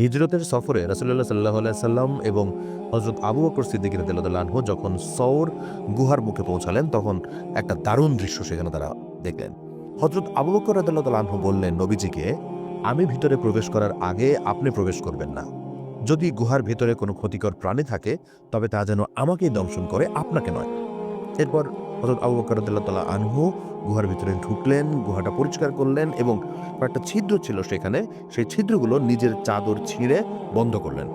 হিজরতের সফরে রাসূলুল্লাহ সাল্লাল্লাহু আলাইহি সাল্লাম এবং হযরত আবু বকর সিদ্দিক রাদিয়াল্লাহু আনহু যখন সওর গুহার মুখে পৌঁছালেন, তখন একটা দারুণ দৃশ্য সেখানে তারা দেখলেন। হযরত আবু বকর রাদিয়াল্লাহু আনহু বললেন নবীজিকে, "আমি ভিতরে প্রবেশ করার আগে আপনি প্রবেশ করবেন না। যদি গুহার ভেতরে কোনো ক্ষতিকর প্রাণী থাকে, তবে তা যেন আমাকেই দংশন করে, আপনাকে নয়।" এরপর হযরত আবু বকর রাদিয়াল্লাহু আনহু গুহার ভিতরে ঢুকলেন, গুহাটা পরিষ্কার করলেন এবং কয়েকটা ছিদ্র ছিল সেখানে, সেই ছিদ্রগুলো নিজের চাদর ছিঁড়ে বন্ধ করলেন।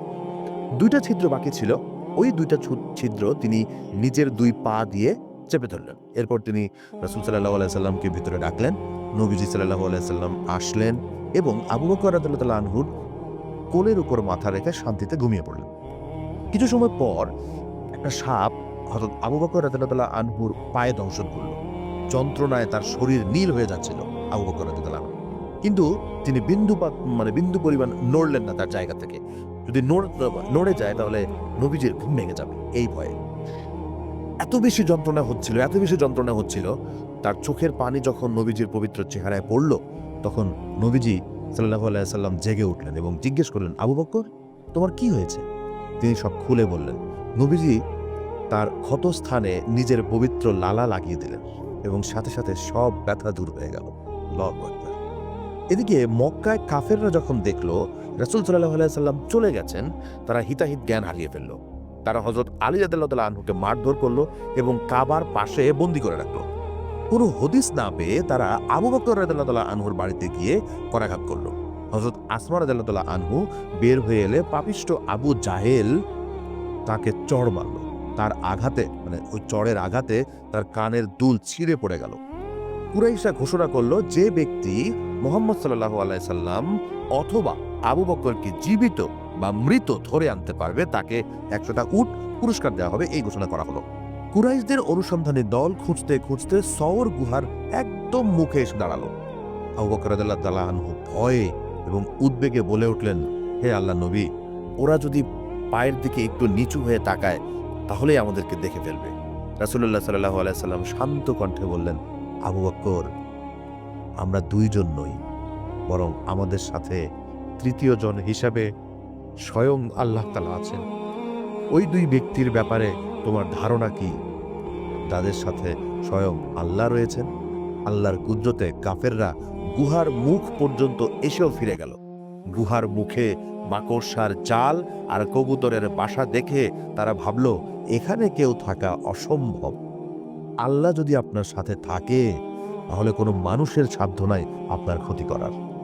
২ টা ছিদ্র বাকি ছিল, ওই ২ টা ছিদ্র তিনি নিজের ২ পা দিয়ে চেপে ধরলেন। এরপর তিনি রাসূল সাল্লাল্লাহু আলাইহি সাল্লামকে ভিতরে ডাকলেন। নবীজি সাল্লাল্লাহু আলাইহি সাল্লাম আসলেন এবং আবু বকর রাদিয়াল্লাহু আনহুর কোলের উপর মাথা রেখে শান্তিতে ঘুমিয়ে পড়লেন। কিছু সময় পর একটা সাপ হযরত আবু বকর রাদিয়াল্লাহু আনহুর পায়ে দংশন করল। যন্ত্রণায় তার শরীর নীল হয়ে যাচ্ছিল আবু বকর রাদিয়াল্লাহু আনহু। কিন্তু তিনি বিন্দু পরিমাণ নড়লেন না তার জায়গা থেকে। যদি নড়ে যায় তাহলে নবীজির ঘুম ভেঙে যাবে এই ভয়ে। এত বেশি যন্ত্রণা হচ্ছিল, তার চোখের পানি যখন নবীজির পবিত্র চেহারায় পড়ল, তখন নবীজি সাল্লাল্লাহু আলাইহি সাল্লাম জেগে উঠলেন এবং জিজ্ঞেস করলেন, "আবু বকর, তোমার কি হয়েছে?" তিনি সব খুলে বললেন। নবীজি তার ক্ষতস্থানে নিজের পবিত্র লালা লাগিয়ে দিলেন এবং সাথে সাথে সব ব্যথা দূর হয়ে গেল। আল্লাহু আকবার। এদিকে মক্কায় কাফেররা যখন দেখল রাসূল সাল্লাল্লাহু আলাইহি সাল্লাম চলে গেছেন, তারা হিতাহিত জ্ঞান হারিয়ে ফেলল। তারা হযরত আলী রাদিয়াল্লাহু তাআলা আনহুকে মারধর করল এবং কাবার পাশে বন্দী করে রাখল। কোনো হদিস না পেয়ে তারা আবু বকর রাদিয়াল্লাহু তাআলা আনহুর বাড়িতে গিয়ে করাঘাত করল। হযরত আসমা রাদিয়াল্লাহু তাআলা আনহু বের হয়ে এলে পাপিষ্ঠ আবু জাহেল তাকে চড় মারল। তার আঘাতে ওই চড়ের আঘাতে তার কানের দুল ছিঁড়ে পড়ে গেল। কুরাইশরা ঘোষণা করল, যে ব্যক্তি মুহাম্মদ সাল্লাল্লাহু আলাইহি সাল্লাম অথবা আবু বকরকে জীবিত বা মৃত ধরে আনতে পারবে তাকে ১০০টা উট পুরস্কার দেওয়া হবে, এই ঘোষণা করা হলো। কুরাইশদের অনুসন্ধানী দল খুঁজতে খুঁজতে সওর গুহার একদম মুখে এসে দাঁড়ালো। আবু বকর রাদিয়াল্লাহু তাআলা আনহু ভয়ে এবং উদ্বেগে বলে উঠলেন, "হে আল্লাহর নবী, ওরা যদি পায়ের দিকে একটু নিচু হয়ে তাকায় তাহলেই আমাদেরকে দেখে ফেলবে।" রাসূলুল্লাহ সাল্লাল্লাহু আলাইহি সাল্লাম শান্ত কণ্ঠে বললেন, "আবু বকর, আমরা ২ জন নই, বরং আমাদের সাথে ৩য় জন হিসাবে স্বয়ং আল্লাহ তাআলা আছেন। ওই ২ ব্যক্তির ব্যাপারে তোমার ধারণা কি?" তাদের সাথে স্বয়ং আল্লাহ রয়েছেন। আল্লাহর কুদরতে কাফেররা গুহার মুখ পর্যন্ত এসেও ফিরে গেল। গুহার মুখে মাকড়সার জাল আর কবুতরের বাসা দেখে তারা ভাবল, এখানে কেউ থাকা অসম্ভব। আল্লাহ যদি আপনার সাথে থাকে, তাহলে কোনো মানুষের সাধ্য নাই আপনার ক্ষতি করার।